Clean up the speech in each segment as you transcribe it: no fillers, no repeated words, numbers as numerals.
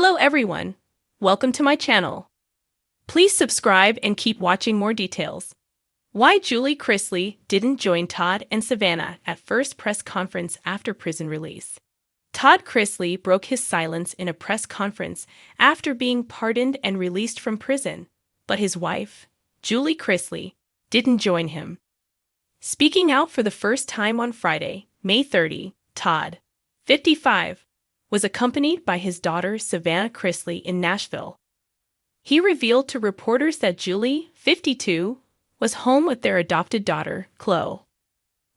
Hello everyone, welcome to my channel. Please subscribe and keep watching more details. Why Julie Chrisley didn't join Todd and Savannah at first press conference after prison release. Todd Chrisley broke his silence in a press conference after being pardoned and released from prison, but his wife, Julie Chrisley, didn't join him. Speaking out for the first time on Friday, May 30, Todd, 55, was accompanied by his daughter Savannah Chrisley in Nashville. He revealed to reporters that Julie, 52, was home with their adopted daughter, Chloe.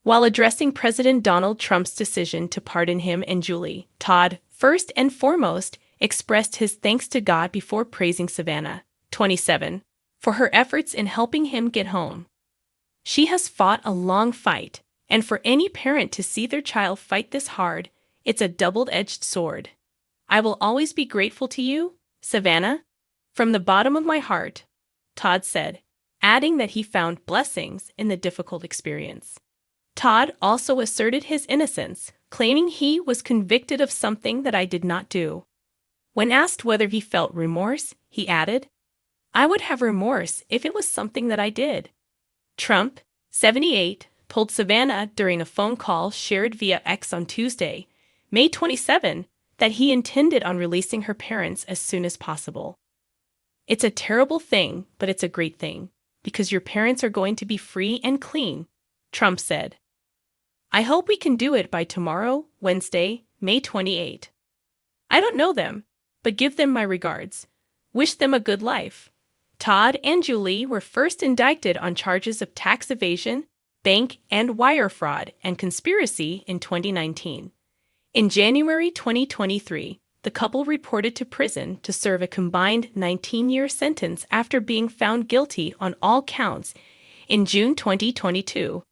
While addressing President Donald Trump's decision to pardon him and Julie, Todd, first and foremost, expressed his thanks to God before praising Savannah, 27, for her efforts in helping him get home. She has fought a long fight, and for any parent to see their child fight this hard, it's a double-edged sword. I will always be grateful to you, Savannah, from the bottom of my heart, Todd said, adding that he found blessings in the difficult experience. Todd also asserted his innocence, claiming he was convicted of something that I did not do. When asked whether he felt remorse, he added, "I would have remorse if it was something that I did." Trump, 78, told Savannah during a phone call shared via X on Tuesday, May 27, that he intended on releasing her parents as soon as possible. "It's a terrible thing, but it's a great thing, because your parents are going to be free and clean," Trump said. "I hope we can do it by tomorrow, Wednesday, May 28. I don't know them, but give them my regards. Wish them a good life." Todd and Julie were first indicted on charges of tax evasion, bank and wire fraud, and conspiracy in 2019. In January 2023, the couple reported to prison to serve a combined 19-year sentence after being found guilty on all counts in June 2022.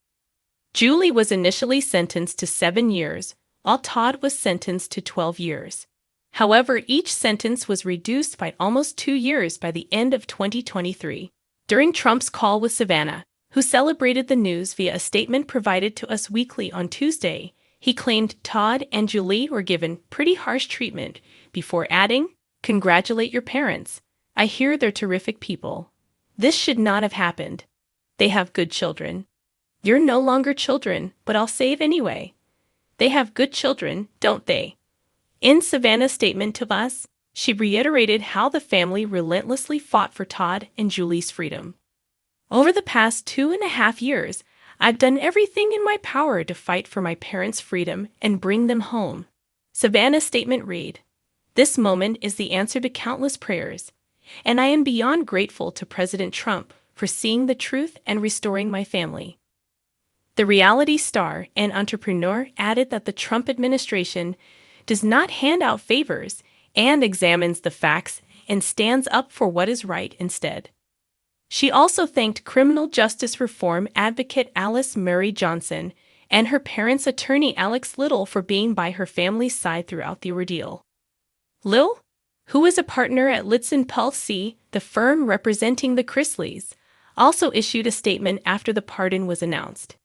Julie was initially sentenced to 7 years, while Todd was sentenced to 12 years. However, each sentence was reduced by almost 2 years by the end of 2023. During Trump's call with Savannah, who celebrated the news via a statement provided to Us Weekly on Tuesday, he claimed Todd and Julie were given pretty harsh treatment before adding, "Congratulate your parents. I hear they're terrific people. This should not have happened. They have good children. You're no longer children, but I'll save anyway. They have good children, don't they?" In Savannah's statement to us, she reiterated how the family relentlessly fought for Todd and Julie's freedom. "Over the past 2.5 years, I've done everything in my power to fight for my parents' freedom and bring them home." Savannah's statement read, "This moment is the answer to countless prayers, and I am beyond grateful to President Trump for seeing the truth and restoring my family." The reality star and entrepreneur added that the Trump administration does not hand out favors and examines the facts and stands up for what is right instead. She also thanked criminal justice reform advocate Alice Murray Johnson and her parents' attorney Alex Little for being by her family's side throughout the ordeal. Lil, who is a partner at Litson plc, the firm representing the Chrisleys, also issued a statement after the pardon was announced.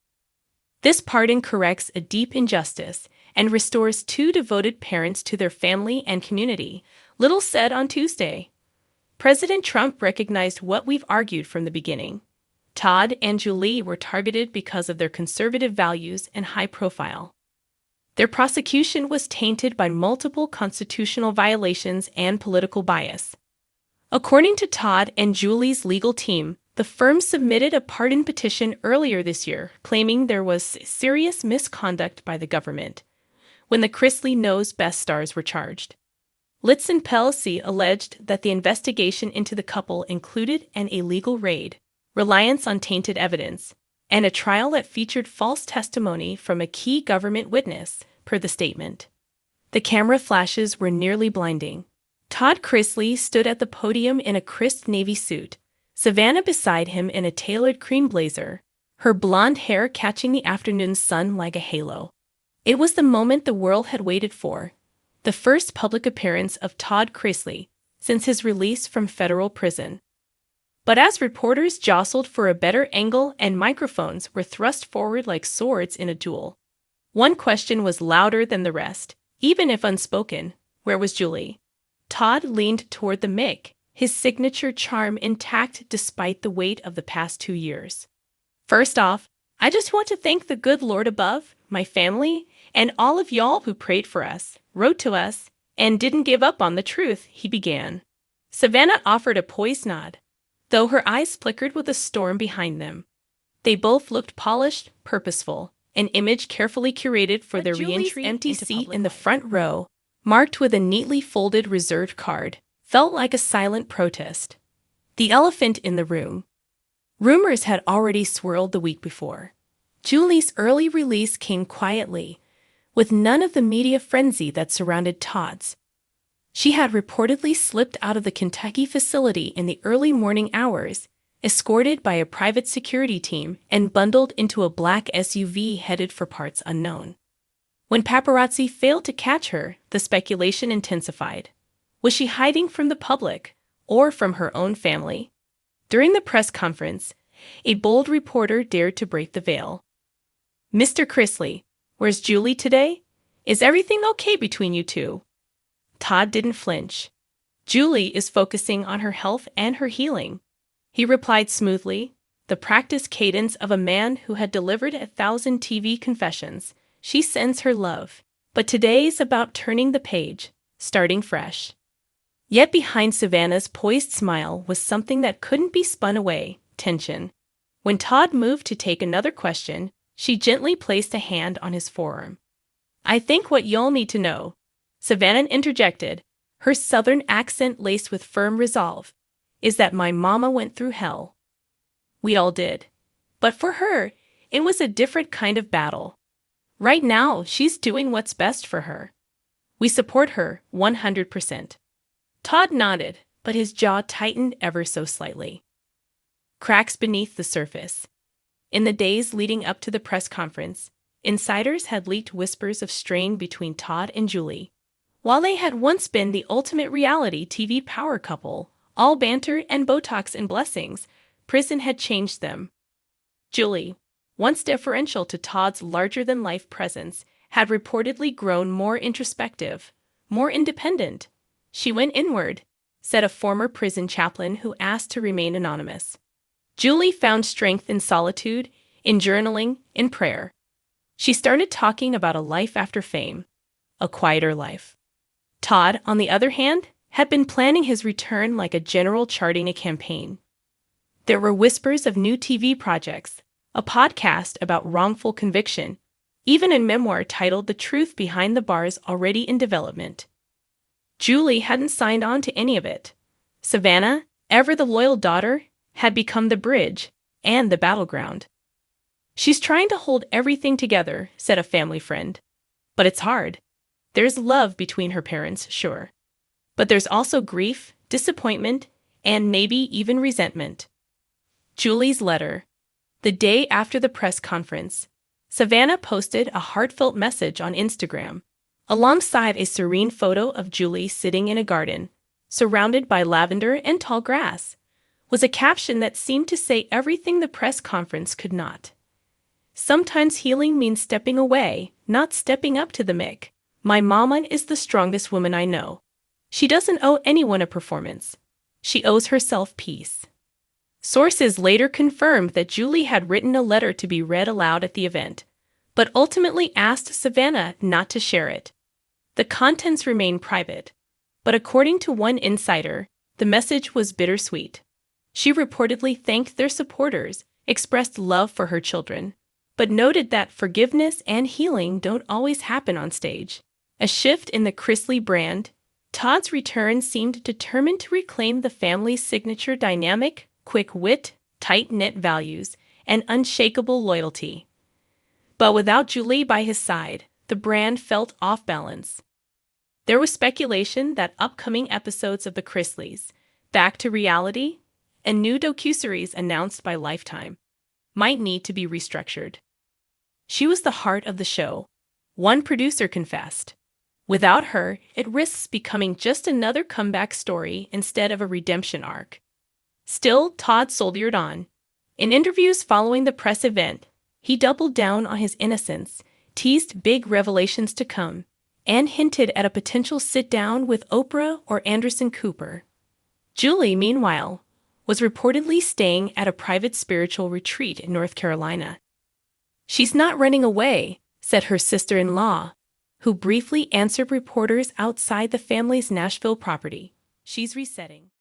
"This pardon corrects a deep injustice and restores 2 devoted parents to their family and community," Little said on Tuesday. President Trump recognized what we've argued from the beginning. Todd and Julie were targeted because of their conservative values and high profile. Their prosecution was tainted by multiple constitutional violations and political bias. According to Todd and Julie's legal team, the firm submitted a pardon petition earlier this year, claiming there was serious misconduct by the government when the Chrisley Knows Best stars were charged. Litson plc alleged that the investigation into the couple included an illegal raid, reliance on tainted evidence, and a trial that featured false testimony from a key government witness, per the statement. The camera flashes were nearly blinding. Todd Chrisley stood at the podium in a crisp navy suit, Savannah beside him in a tailored cream blazer, her blonde hair catching the afternoon sun like a halo. It was the moment the world had waited for, the first public appearance of Todd Chrisley since his release from federal prison. But as reporters jostled for a better angle and microphones were thrust forward like swords in a duel, one question was louder than the rest, even if unspoken: where was Julie? Todd leaned toward the mic, his signature charm intact despite the weight of the past 2 years. First off, I just want to thank the good Lord above, my family, and all of y'all who prayed for us, wrote to us, and didn't give up on the truth, he began. Savannah offered a poised nod, though her eyes flickered with a storm behind them. They both looked polished, purposeful, an image carefully curated for their re-entry. Empty seat in the front row, marked with a neatly folded reserved card, felt like a silent protest. The elephant in the room. Rumors had already swirled the week before. Julie's early release came quietly, with none of the media frenzy that surrounded Todd's. She had reportedly slipped out of the Kentucky facility in the early morning hours, escorted by a private security team and bundled into a black SUV headed for parts unknown. When paparazzi failed to catch her, the speculation intensified. Was she hiding from the public, or from her own family? During the press conference, a bold reporter dared to break the veil. "Mr. Chrisley, where's Julie today? Is everything okay between you two?" Todd didn't flinch. "Julie is focusing on her health and her healing," he replied smoothly, the practiced cadence of a man who had delivered 1,000 TV confessions. "She sends her love, but today's about turning the page, starting fresh." Yet behind Savannah's poised smile was something that couldn't be spun away: tension. When Todd moved to take another question, she gently placed a hand on his forearm. "I think what you'll need to know," Savannah interjected, her southern accent laced with firm resolve, "is that my mama went through hell. We all did. But for her, it was a different kind of battle. Right now, she's doing what's best for her. We support her 100%. Todd nodded, but his jaw tightened ever so slightly. Cracks beneath the surface. In the days leading up to the press conference, insiders had leaked whispers of strain between Todd and Julie. While they had once been the ultimate reality TV power couple, all banter and Botox and blessings, prison had changed them. Julie, once deferential to Todd's larger-than-life presence, had reportedly grown more introspective, more independent. "She went inward," said a former prison chaplain who asked to remain anonymous. Julie found strength in solitude, in journaling, in prayer. She started talking about a life after fame, a quieter life. Todd, on the other hand, had been planning his return like a general charting a campaign. There were whispers of new TV projects, a podcast about wrongful conviction, even a memoir titled The Truth Behind the Bars already in development. Julie hadn't signed on to any of it. Savannah, ever the loyal daughter, had become the bridge and the battleground. "She's trying to hold everything together," said a family friend. "But it's hard. There's love between her parents, sure. But there's also grief, disappointment, and maybe even resentment." Julie's letter. The day after the press conference, Savannah posted a heartfelt message on Instagram, alongside a serene photo of Julie sitting in a garden, surrounded by lavender and tall grass, was a caption that seemed to say everything the press conference could not. "Sometimes healing means stepping away, not stepping up to the mic. My mama is the strongest woman I know. She doesn't owe anyone a performance. She owes herself peace." Sources later confirmed that Julie had written a letter to be read aloud at the event, but ultimately asked Savannah not to share it. The contents remain private, but according to one insider, the message was bittersweet. She reportedly thanked their supporters, expressed love for her children, but noted that forgiveness and healing don't always happen on stage. A shift in the Chrisley brand, Todd's return seemed determined to reclaim the family's signature dynamic, quick wit, tight-knit values, and unshakable loyalty. But without Julie by his side, the brand felt off balance. There was speculation that upcoming episodes of The Chrisleys, Back to Reality, and new docuseries announced by Lifetime, might need to be restructured. She was the heart of the show, one producer confessed. Without her, it risks becoming just another comeback story instead of a redemption arc. Still, Todd soldiered on. In interviews following the press event, he doubled down on his innocence, teased big revelations to come, and hinted at a potential sit-down with Oprah or Anderson Cooper. Julie, meanwhile, was reportedly staying at a private spiritual retreat in North Carolina. "She's not running away," said her sister-in-law, who briefly answered reporters outside the family's Nashville property. "She's resetting."